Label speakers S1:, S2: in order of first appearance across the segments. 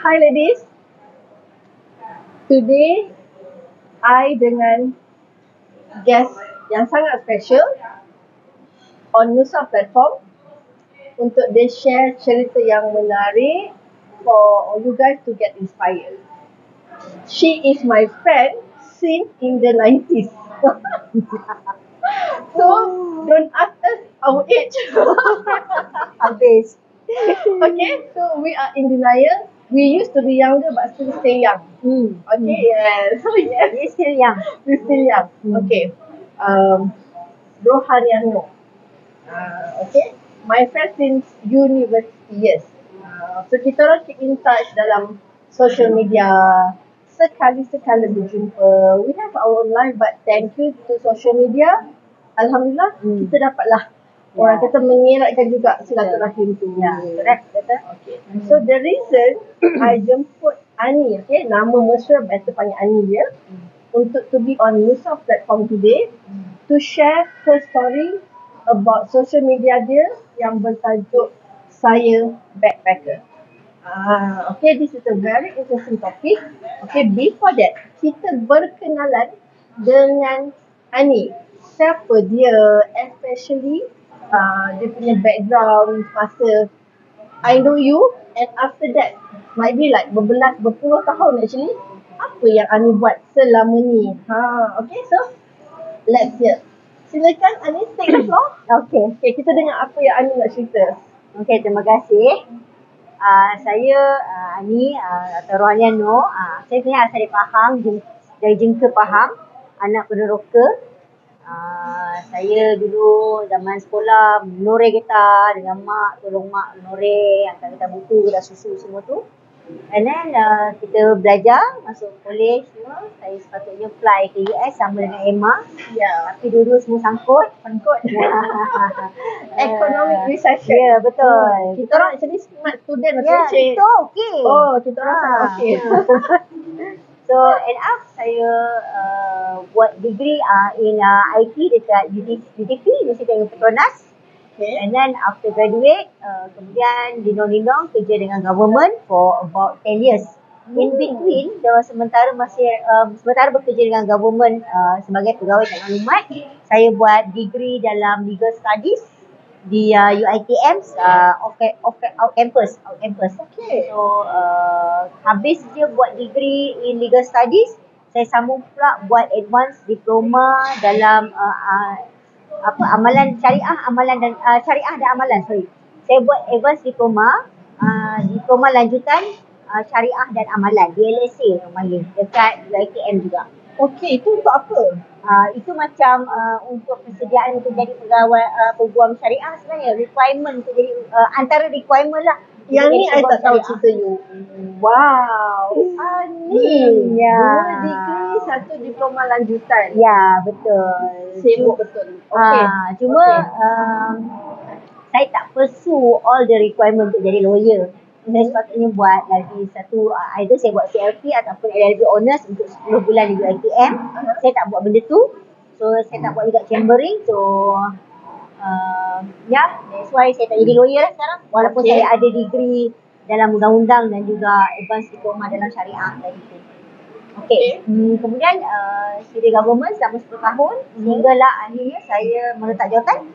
S1: Hi ladies, today I dengan guest yang sangat special on Nusa platform untuk dia share cerita yang menarik for you guys to get inspired. She is my friend since in the 90s. So don't ask us our age.
S2: Habis.
S1: Okay, so we are in denial. We used to be younger but still stay young. Okay, yes. So yes,
S2: Dia still young.
S1: we still young. Okay. Rohariano. Okay. My friend since university years. So kita orang keep in touch dalam social media. Sekali-sekala berjumpa. We have our own life but thank you to social media. Alhamdulillah kita dapatlah orang kata mengeratkan juga silaturahim tu.
S2: Correct, betul.
S1: Okay. So the reason I jemput Ani, okay, nama mesra better panggil Ani dia, untuk to be on Nusa platform today to share her story about social media dia yang bertajuk Saya Backpacker. Okay, this is a very interesting topic. Okay, before that, kita berkenalan dengan Ani. Siapa dia, especially dia punya background masa I know you, and after that might be like berpuluh tahun actually. Apa yang Ani buat selama ni? Okay, so let's hear. Silakan Ani, take the floor. Okay, kita dengar apa yang Ani nak cerita.
S2: Okay, terima kasih. Saya Ani atau Rohariano. Saya sebenarnya asal dari Pahang, dari Jengka Pahang, anak peneroka. Saya dulu zaman sekolah menoreh gitar dengan mak, tolong mak menoreh, hantar buku, gelas susu semua tu. And then kita belajar, masuk college semua. Saya sepatutnya fly ke US sama dengan Emma. Tapi dulu semua sangkut.
S1: Economic recession.
S2: Ya, betul.
S1: Kita orang actually smart student.
S2: Kita okey.
S1: Oh, kita orang sangat okey.
S2: So end up saya buat degree in IT dekat UTP, Universiti Teknologi Petronas. And then after graduate, kemudian lindung-lindung kerja dengan government for about 10 years. In between, sementara bekerja dengan government sebagai pegawai dan maklumat, saya buat degree dalam legal studies di UiTM out campus.
S1: Okay.
S2: So habis je buat degree in legal studies, saya sambung pula buat advanced diploma dalam amalan syariah, syariah dan amalan. Saya buat advanced diploma, diploma lanjutan syariah dan amalan, DLSA namanya, dekat UiTM juga.
S1: Okey, itu untuk apa?
S2: Itu macam untuk persediaan untuk jadi pegawai peguam syariah sebenarnya. Requirement untuk jadi antara requirement lah.
S1: Yang ni I tak tahu cerita you. Wow. Ani. Dua degree, satu diploma lanjutan.
S2: Ya, betul.
S1: Sibuk betul. Okey.
S2: Cuma saya tak pursue all the requirement untuk jadi lawyer. Saya sepatutnya buat lagi satu, either saya buat CLP ataupun LLB Honours untuk 10 bulan di UiTM. Saya tak buat benda tu. So saya tak buat juga chambering. So that's why saya tak jadi lawyer lah sekarang. Walaupun saya ada degree dalam undang-undang dan juga advanced diploma dalam syariah tadi tu. Okay. Kemudian siri government selama 10 tahun sehinggalah akhirnya saya meletak jawatan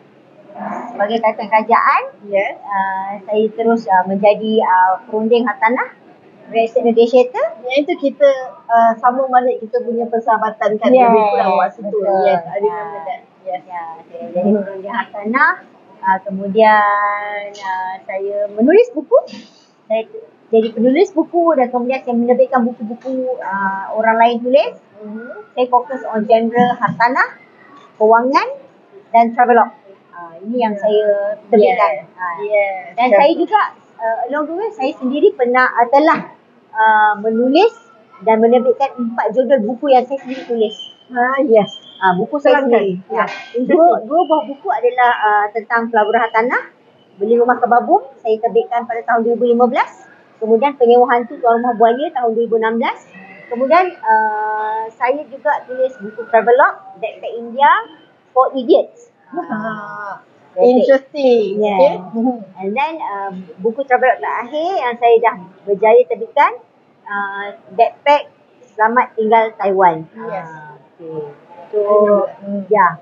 S2: sebagai kaitan kerajaan. Saya terus menjadi perunding hartanah, real estate negotiator.
S1: Yang itu kita sambung balik kita punya persahabatan kan, lebih kurang waktu tu. Yes, I remember that.
S2: Saya jadi perunding hartanah. Kemudian saya menulis buku. Saya jadi penulis buku dan kemudian saya menerbitkan buku-buku orang lain tulis. Saya fokus on genre hartanah, kewangan dan travelog. Ini yang saya terbitkan. Dan saya juga along the way saya sendiri telah menulis dan menerbitkan 4 judul buku yang saya sendiri tulis. Buku saya sendiri. Dua buah buku adalah tentang pelaburan hartanah, Beli Rumah Kebabung, saya terbitkan pada tahun 2015. Kemudian Penyewa Hantu Tuan Rumah Buaya tahun 2016. Kemudian saya juga tulis buku travelog, Backpack India for Idiots.
S1: Interesting.
S2: Yeah.
S1: Okay.
S2: And then buku travel terakhir yang saya dah berjaya terbitkan, Backpack Selamat Tinggal Taiwan.
S1: Yes.
S2: Okay. So, ya.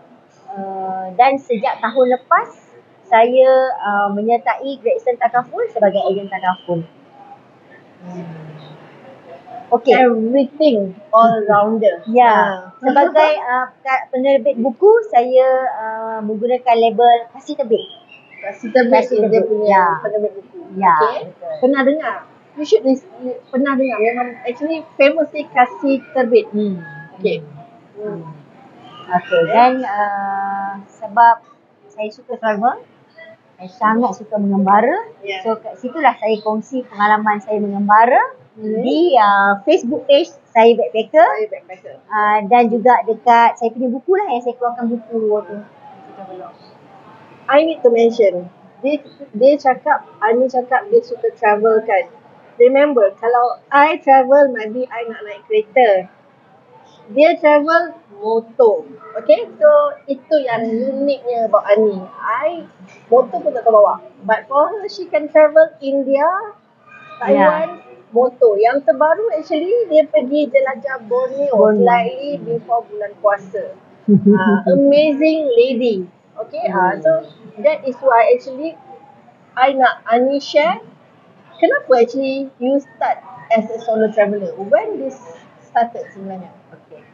S2: Dan sejak tahun lepas, saya menyertai Great Eastern Takaful sebagai ejen Takaful. Okay.
S1: Everything all rounder.
S2: Ya, sebagai penerbit buku, saya menggunakan label Kasih Terbit.
S1: Kasih Terbit dia punya
S2: Ya.
S1: penerbit buku.
S2: Ya,
S1: Okay.
S2: betul.
S1: Pernah dengar? You should pernah dengar. Memang actually famously Kasih Terbit. Okay.
S2: Okay, dan sebab saya suka travel, saya sangat suka mengembara.
S1: Yeah.
S2: So kat situlah saya kongsi pengalaman saya mengembara di Facebook page saya Backpacker.
S1: Saya backpacker.
S2: Dan juga dekat saya punya buku lah yang saya keluarkan buku tu.
S1: I need to mention, dia cakap, Ani cakap dia suka travel kan. Remember, kalau I travel, maybe I nak naik kereta. Dia travel motor. Okay, so itu yang uniknya about Ani. I motor pun tak tahu bawa. But for her, she can travel India, Taiwan, motor. Yang terbaru actually, dia pergi jelajah Borneo slightly before bulan puasa. Amazing lady. Okay, so that is why actually I nak Ani share kenapa actually you start as a solo traveller. When this started sebenarnya?
S2: Okay.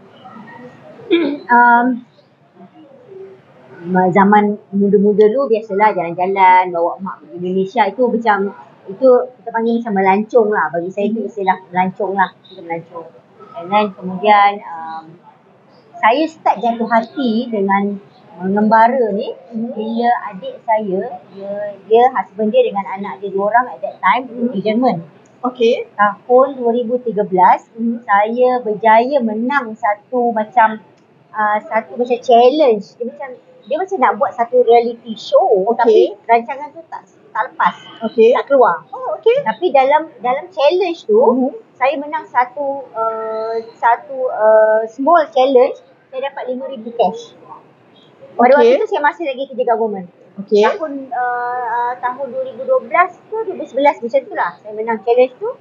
S2: Zaman muda-muda dulu biasalah jalan-jalan, bawa mak pergi Malaysia, itu macam itu kita panggil macam melancong lah. Bagi saya itu istilah melancong lah, kita melancong. And then kemudian saya start jatuh hati dengan mengembara ni bila adik saya, dia husband dia dengan anak dia 2 orang at that time di Jerman.
S1: Okay.
S2: Tahun 2013 saya berjaya menang satu macam challenge. Dia macam nak buat satu reality show, tapi rancangan tu tak lepas. Tak keluar.
S1: Oh, okay.
S2: Tapi dalam challenge tu saya menang satu small challenge, saya dapat 5,000 cash. Pada waktu tu saya masih lagi kerja government.
S1: Okay.
S2: Tahun 2012 ke 2011 macam tu lah saya menang challenge tu.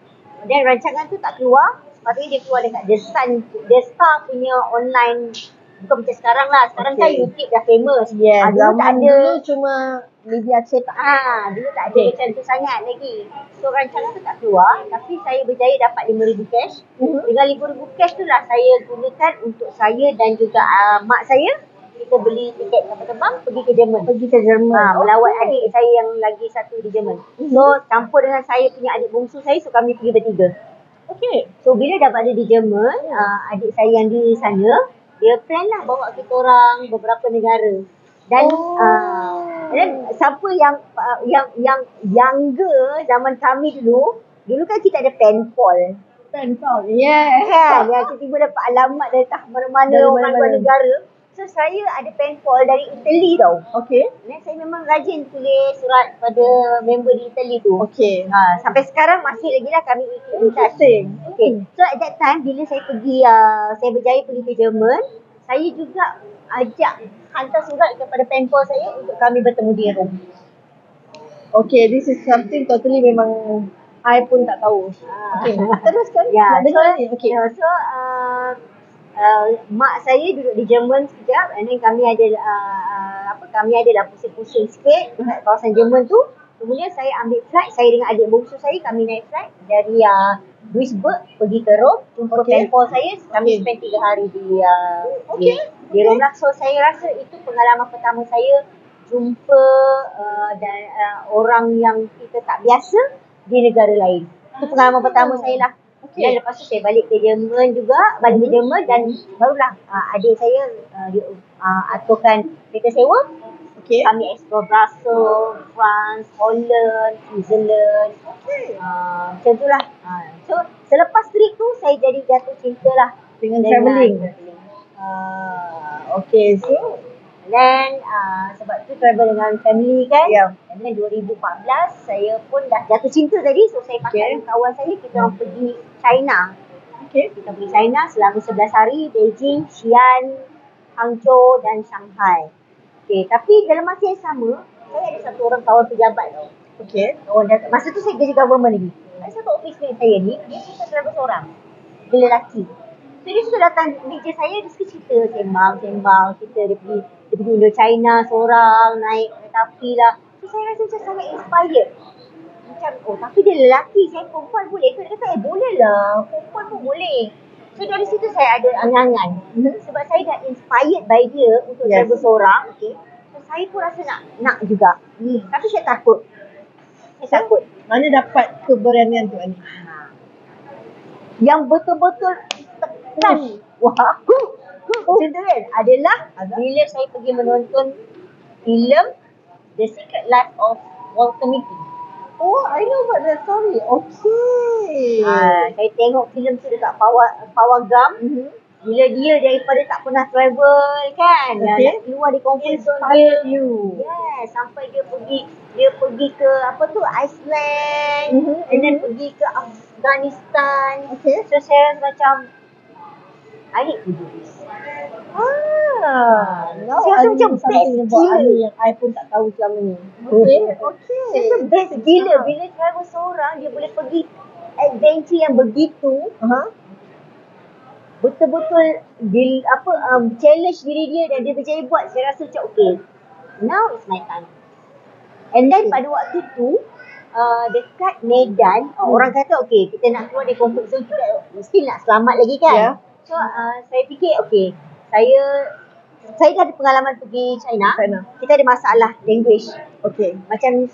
S2: Dan rancangan tu tak keluar. Sepatutnya dia keluar dekat The Star punya online. Bukan macam sekarang lah. Sekarang kan YouTube dah famous. Dulu tak ada.
S1: Dulu cuma media cetak.
S2: Dulu tak ada macam tu sangat lagi. So rancangan tu tak keluar. Tapi saya berjaya dapat 5,000 cash. Dengan 5,000 cash tu lah saya gunakan untuk saya dan juga mak saya. Kita beli tiket kapal terbang pergi ke Jerman. Melawat adik saya yang lagi satu di Jerman. So campur dengan saya punya adik bongsu saya, so kami pergi bertiga.
S1: Okay.
S2: So bila dah berada di Jerman, adik saya yang di sana, dia plan lah bawa kita orang beberapa negara. Dan dan siapa yang younger zaman kami dulu kan kita ada penpal.
S1: Yeah.
S2: Kan, tiba-tiba dapat alamat dari mana-mana orang luar negara. So saya ada penpal dari Italy tau.
S1: Okay.
S2: Dan saya memang rajin tulis surat pada member di Italy tu.
S1: Okay.
S2: Sampai sekarang masih lagi lah kami
S1: Interesting.
S2: Okay. So at that time bila saya pergi, saya berjaya pergi ke Jerman, saya juga hantar surat kepada penpal saya untuk kami bertemu di Rome.
S1: Okay, this is something totally memang I pun tak tahu. Okay, teruskan.
S2: So mak saya duduk di Jerman sekejap, and then kami adalah pusing-pusing sikit kat kawasan Jerman tu. Kemudian saya ambil flight, saya dengan adik bongsu saya, kami naik flight dari Duisburg pergi ke Rome, jumpa penpal saya, kami spend 3 hari di Rome lah. So saya rasa itu pengalaman pertama saya jumpa orang yang kita tak biasa di negara lain. Itu pengalaman pertama saya lah. Dan lepas tu saya balik ke Jerman dan barulah adik saya aturkan kereta sewa. Kami explore Brussels, France, Holland, Switzerland. Macam tu lah. So selepas trip tu saya jadi jatuh cinta lah
S1: dengan travelling. Okay, so
S2: dan sebab tu travel dengan family kan. Dan dengan 2014 saya pun dah jatuh cinta tadi. So saya pakai dengan kawan saya, kita orang pergi China. Kita pergi China selama 11 hari, Beijing, Xi'an, Hangzhou dan Shanghai. Tapi dalam masa yang sama, Saya ada satu orang kawan pejabat tau.
S1: Okay.
S2: Masa tu saya kerja government lagi. Ada satu office mate saya ni, dia suka travel seorang. Dia lelaki. So dia suka datang meja saya, dia suka cerita, sembang, cerita dia pergi Indochina seorang, naik kereta api lah. So saya rasa macam sangat inspired. Macam, oh tapi dia lelaki, saya perempuan boleh ke? Dia kata, boleh lah, perempuan pun boleh. So dari situ saya ada angan-angan. Sebab saya dah inspired by dia untuk travel seorang. Okay. So saya pun rasa nak juga. Tapi saya takut. Takut.
S1: Mana dapat keberanian tu Ani?
S2: Yang betul-betul tekan aku macam tu kan adalah bila saya pergi menonton filem The Secret Life of Walter Mitty.
S1: Oh, I know about that story. Okay.
S2: Saya tengok filem tu dekat Pawagam. Bila dia daripada tak pernah travel kan, nak keluar di comfort zone dia. Yes, sampai dia pergi ke apa tu Iceland, and then pergi ke Afghanistan. So saya rasa macam I need to do this.
S1: Now
S2: Saya rasa macam best gila
S1: yang I pun tak tahu selama ni. Okay.
S2: Saya rasa best gila bila travel seorang dia boleh pergi adventure yang begitu. Betul-betul challenge diri dia dan dia berjaya buat. Saya rasa macam okay, now is my time. And then pada waktu tu dekat Medan orang kata okay, kita nak keluar dari comfort zone, kita mesti nak selamat lagi kan. So saya fikir okay, saya dah ada pengalaman pergi China. Kita ada masalah language.
S1: Okay.
S2: Macam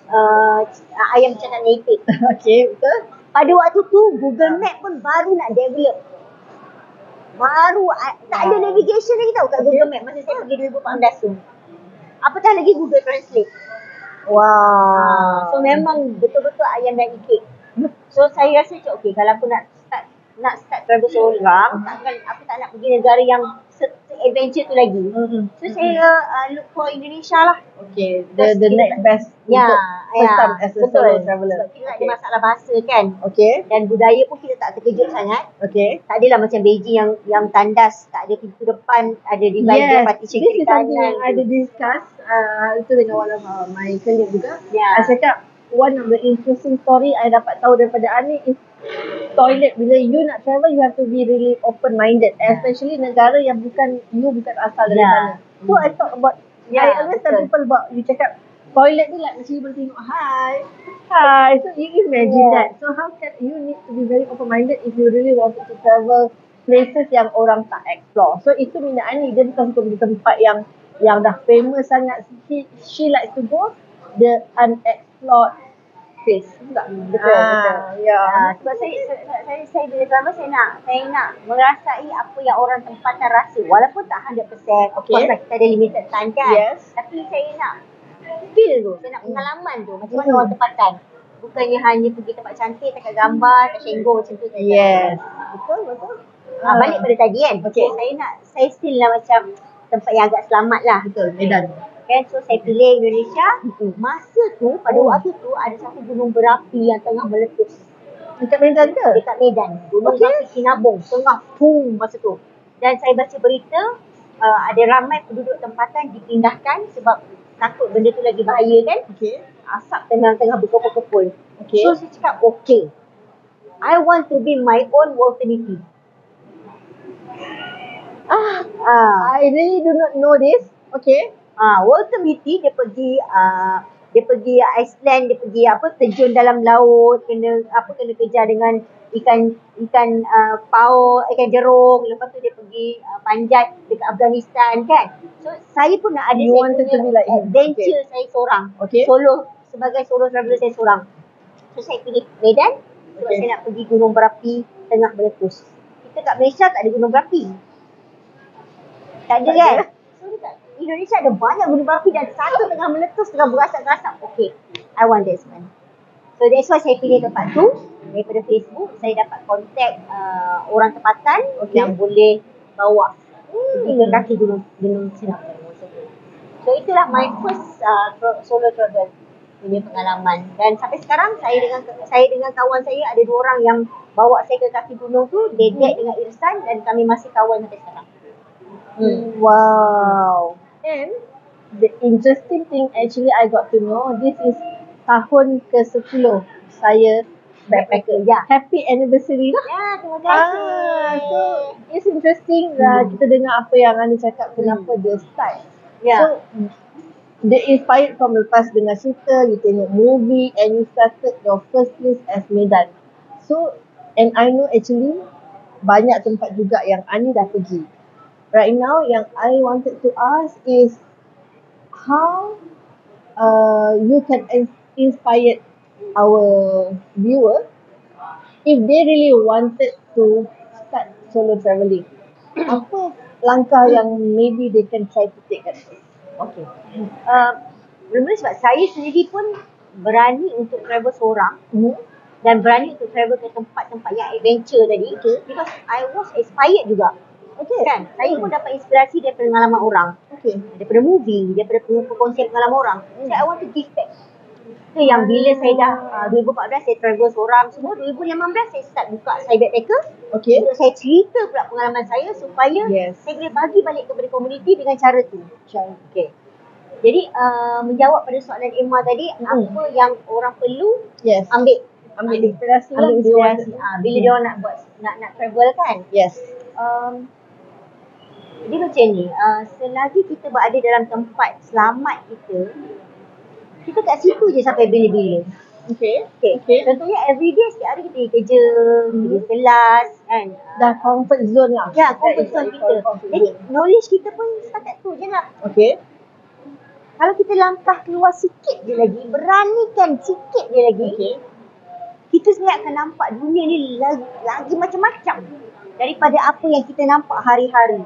S2: ayam cakap native.
S1: Okay, betul.
S2: Pada waktu tu Google Map pun baru nak develop. Tak ada navigation lagi tau kat Google Map masa saya pergi 2014 tu. Apatah lagi Google Translate.
S1: Wow.
S2: So memang betul-betul ayam dan itik. So saya rasa macam okay, kalau aku nak start travel seorang, aku tak nak pergi negara yang adventure tu lagi. So saya look for Indonesia lah.
S1: Okay, the next best first time as a solo traveller.
S2: Sebab kita tak ada masalah bahasa kan.
S1: Okay.
S2: Dan budaya pun kita tak terkejut sangat.
S1: Okay.
S2: Tak adalah macam Beijing yang tandas, tak ada pintu depan, ada divider partition kiri kanan.
S1: This is something yang I ada discuss itu dengan one of my colleague juga. I cakap one of the interesting story I dapat tahu daripada Ani is toilet. Bila you nak travel, you have to be really open minded, especially negara yang bukan asal dari sana. So I talk about I always tell people about you cakap toilet ni like macam you boleh tengok hi. So you imagine that. So how can you need to be very open minded if you really wanted to travel places yang orang tak explore. So itu minat Ani, dia bukan suka pergi tempat yang dah famous sangat. She likes to go the unexplored place.
S2: Betul. Sebab saya bila travel saya nak merasai apa yang orang tempatan rasa, walaupun tak 100%. Of course kita ada limited time kan. Tapi saya nak feel tu, saya nak pengalaman tu macam mana orang tempatan. Bukannya hanya pergi tempat cantik, takat gambar, tak syenggol macam tu.
S1: Betul.
S2: Balik pada tadi kan. Saya still lah macam tempat yang agak selamat lah.
S1: Betul, Medan.
S2: Kan, so saya pilih Indonesia. Masa tu, pada waktu tu ada satu gunung berapi yang tengah meletus.
S1: Dekat Medan ke?
S2: Dekat Medan. Gunung berapi Sinabung tengah masa tu. Dan saya baca berita ada ramai penduduk tempatan dipindahkan sebab takut benda tu lagi bahaya kan. Asap tengah berkepul-kepul. So saya cakap okay, I want to be my own Walter Mitty.
S1: I really do not know this. Okay.
S2: Walter Mitty dia pergi Iceland, dia pergi terjun dalam laut, kena kejar dengan ikan paus, ikan jerung. Lepas tu dia pergi panjat dekat Afghanistan kan. So saya pun nak ada adventure saya seorang. Solo, sebagai solo traveller saya seorang. So saya pilih Medan sebab saya nak pergi gunung berapi tengah meletus. Kita kat Malaysia tak ada gunung berapi. Tak ada kan? So dekat Indonesia ada banyak gunung berapi dan satu tengah meletus, tengah berasap-asap. Okay, I want this one. So that's why saya pilih tempat tu. Daripada Facebook, saya dapat kontak orang tempatan yang boleh bawa pergi ke kaki gunung Sinabung. So itulah my first solo travel punya pengalaman. Dan sampai sekarang saya dengan kawan saya ada 2 orang yang bawa saya ke kaki gunung tu, Dedek dengan Irsan, dan kami masih kawan sampai sekarang.
S1: Wow. And the interesting thing actually I got to know this is tahun ke-10 saya backpacker.
S2: Ya.
S1: Happy anniversary lah.
S2: Ya, terima kasih.
S1: So it's interesting lah kita dengar apa yang Ani cakap kenapa dia start.
S2: Ya.
S1: So they inspired from lepas dengar cerita, you tengok movie and you started your first place as Medan. So and I know actually banyak tempat juga yang Ani dah pergi. Right now yang I wanted to ask is how you can inspire our viewer if they really wanted to start solo travelling. Apa langkah yang maybe they can try to take at first?
S2: Okay. Mula-mula sebab saya sendiri pun berani untuk travel seorang dan berani untuk travel ke tempat-tempat yang adventure tadi because I was inspired juga.
S1: Okay.
S2: Kan? Saya pun dapat inspirasi daripada pengalaman orang.
S1: Okay.
S2: Daripada movie, daripada konsep pengalaman orang. So I want to give back. Itu yang bila saya dah 2014 saya travel seorang semua, 2015 saya start buka saya backpacker.
S1: Okay.
S2: Untuk saya cerita pula pengalaman saya supaya saya boleh bagi balik kepada komuniti dengan cara tu. Okay. Jadi menjawab pada soalan Emma tadi, apa yang orang perlu
S1: ambil inspirasi lah.
S2: ambil inspirasi. Bila dia orang nak buat nak travel kan.
S1: Yes.
S2: Dia macam ni, selagi kita berada dalam tempat selamat kita kat situ je sampai bila-bila.
S1: Okay.
S2: Contohnya everyday setiap hari kita pergi kerja, pergi kelas kan.
S1: Dah comfort zone lah.
S2: Ya, comfort zone kita. Jadi knowledge kita pun setakat tu je lah.
S1: Okay.
S2: Kalau kita langkah keluar sikit je lagi, beranikan sikit je lagi, kita sebenarnya akan nampak dunia ni lagi macam-macam daripada apa yang kita nampak hari-hari.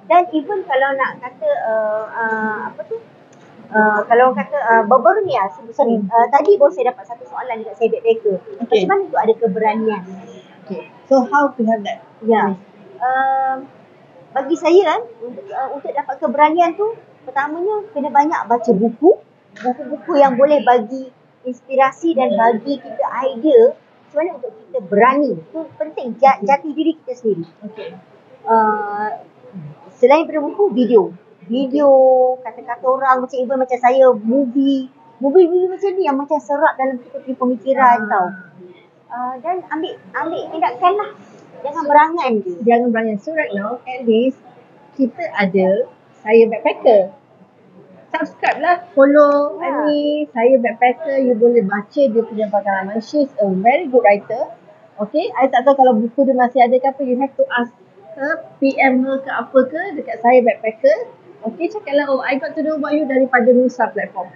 S2: Dan even kalau nak kata kalau kata baru-baru ni tadi baru saya dapat satu soalan dekat saya backpacker. Macam mana tu ada keberanian?
S1: So how to have that?
S2: Ya. Bagi saya kan untuk dapat keberanian tu pertamanya kena banyak baca buku-buku yang boleh bagi inspirasi dan bagi kita idea macam mana untuk kita berani. Itu penting, jati diri kita sendiri. Selain daripada buku, video kata-kata orang macam saya, movie macam ni yang macam serap dalam kita punya pemikiran tau. Dan ambil tindakan lah. Jangan berangan.
S1: So right now at least kita ada saya backpacker. Subscribe lah, follow Ani, saya backpacker. You boleh baca dia punya pengalaman. She's a very good writer. Okay, I tak tahu kalau buku dia masih ada ke apa. You have to ask her, PM her ke apa ke dekat saya backpacker. Okay, cakap lah, I got to know about you daripada Nusa platform.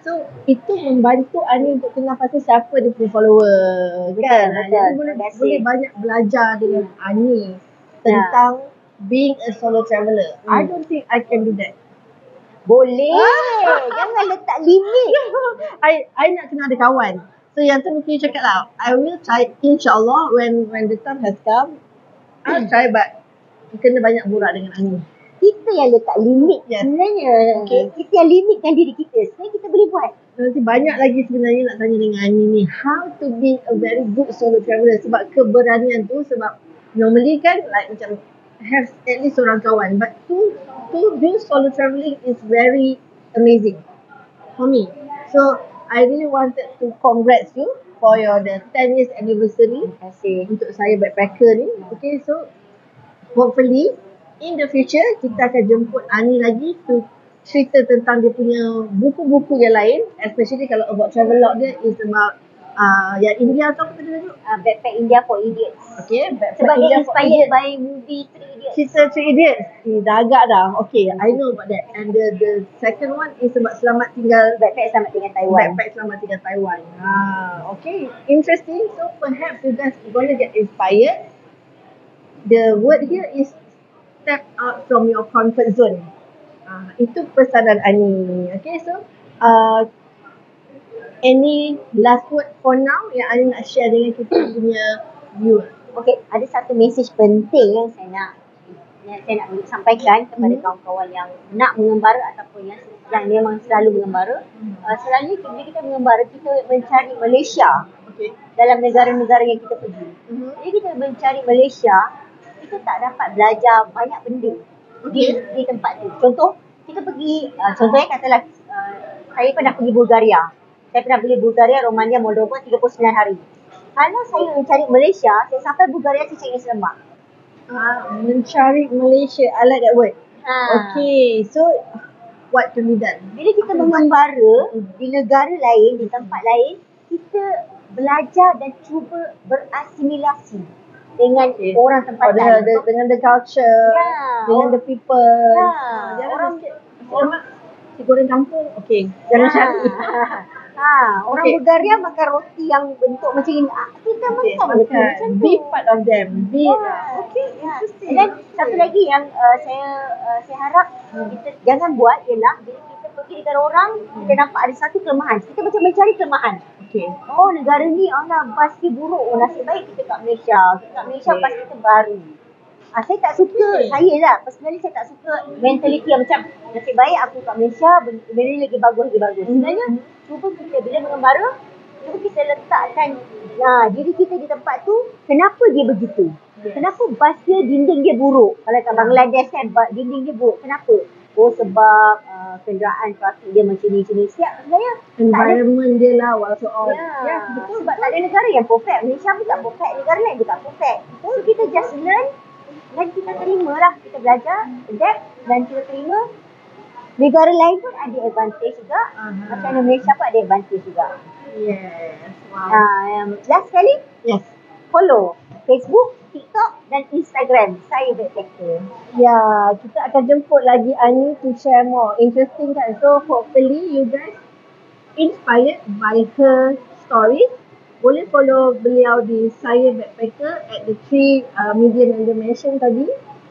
S1: So, itu membantu Ani untuk kenal pasti siapa dia punya follower. Kan? Jadi boleh banyak belajar dengan Ani tentang being a solo traveller. I don't think I can do that.
S2: Boleh. Jangan letak limit.
S1: I nak kena ada kawan. So yang tu mungkin you cakap lah, I will try insyaAllah when the time has come, I'll try but kena banyak borak dengan Ani.
S2: Kita yang letak limit sebenarnya. Kita yang limitkan diri kita. Sebenarnya kita boleh buat.
S1: Nanti banyak lagi sebenarnya nak tanya dengan Ani ni. How to be a very good solo traveller. Sebab keberanian tu, sebab normally kan like macam have at least seorang kawan. But to do solo travelling is very amazing for me. So I really wanted to congrats you for the 10 years anniversary.
S2: Terima kasih.
S1: Untuk saya backpacker ni. Okay, so hopefully in the future kita akan jemput Ani lagi to cerita tentang dia punya buku-buku yang lain, especially kalau about travelog dia is about yang India atau apa tadi tu?
S2: Backpack India for Idiots.
S1: Okay,
S2: sebab dia inspired by movie 3 Idiots.
S1: Cerita 3 Idiots. Dah agak dah. Okay, I know about that. And the second one is about Selamat Tinggal.
S2: Backpack Selamat Tinggal Taiwan.
S1: Backpack Selamat Tinggal Taiwan. Okay, interesting. So perhaps you guys gonna get inspired. The word here is step out from your comfort zone. Itu pesanan Ani. Okay, so any last word for now yang Ani nak share dengan kita punya viewer?
S2: Okay, ada satu mesej penting yang saya nak sampaikan kepada kawan-kawan yang nak mengembara ataupun yang memang selalu mengembara. Selalunya bila kita mengembara, kita mencari Malaysia dalam negara-negara yang kita pergi. Jadi kita mencari Malaysia, kita tak dapat belajar banyak benda di tempat tu. Contoh, kita pergi, contohnya katalah saya pernah pergi Bulgaria. Saya pernah pergi Bulgaria, Romania, Moldova 39 hari. Kalau saya mencari Malaysia, saya sampai Bulgaria saya cari nasi lemak.
S1: Mencari Malaysia, I like that word. Okay, so what can be done?
S2: Bila kita mengembara di negara lain, di tempat lain, kita belajar dan cuba berasimilasi dengan orang tempat lain.
S1: Dengan the culture, dengan the people.
S2: Orang
S1: si goreng kampung, okay, jangan cari.
S2: Orang Bulgaria makan roti yang bentuk macam ini. Kita makan macam tu.
S1: Be part of them.
S2: Interesting. Dan satu lagi yang saya harap kita jangan buat ialah bila kita pergi dengan orang, kita nampak ada satu kelemahan. Kita macam mencari kelemahan. Oh, negara ni bas dia buruk. Nasib baik kita kat Malaysia. Kita kat Malaysia bas kita baru. Saya tak suka, saya lah personally saya tak suka mentaliti yang macam nasib baik aku kat Malaysia, benda lagi bagus. Sebenarnya cuba kita bila mengembara, cuba kita letakkan diri kita di tempat tu, kenapa dia begitu? Kenapa bas dia dinding dia buruk? Kalau kat Bangladesh kan dinding dia buruk, kenapa? Oh sebab kenderaan trafik dia macam ni. Siap sebenarnya
S1: environment dia lah so all.
S2: Betul. Sebab tak ada negara yang perfect. Malaysia pun tak perfect, negara lain pun tak perfect. So kita just learn dan kita terima lah. Kita belajar, adapt dan kita terima. Negara lain pun ada advantage juga. Macam Malaysia pun ada advantage juga.
S1: Yes. Wow.
S2: Last sekali,
S1: Yes.
S2: follow Facebook, TikTok dan Instagram Saya Backpacker.
S1: Ya, kita akan jemput lagi Ani to share more. Interesting kan? So hopefully you guys inspired by her stories. Boleh follow beliau di Saya Backpacker at the 3 medium yang dia mention tadi.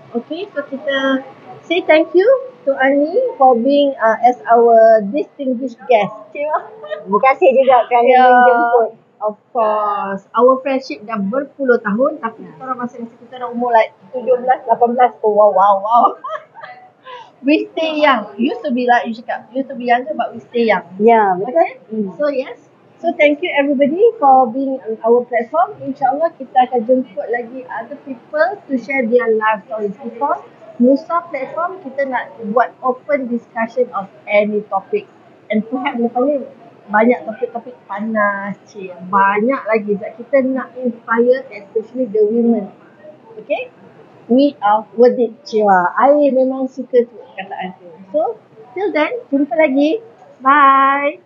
S1: Okay, so kita say thank you to Ani for being as our distinguished guest.
S2: Terima kasih juga kerana menjemput.
S1: Of course. Our friendship dah berpuluh tahun tapi kita orang masing-masing kita dah umur like 17, 18. Oh wow. We stay young. Used to be like you cakap, used to be younger but we stay young.
S2: Ya, betul.
S1: So yes. So thank you everybody for being on our platform. InsyaAllah kita akan jemput lagi other people to share their life stories. Because Nusa platform kita nak buat open discussion of any topic. And perhaps lepas ni banyak topik-topik panas, banyak lagi that kita nak inspire especially the women. Okay? We are worth it, Ciwa. I memang suka tu kataan tu. So, till then, jumpa lagi. Bye.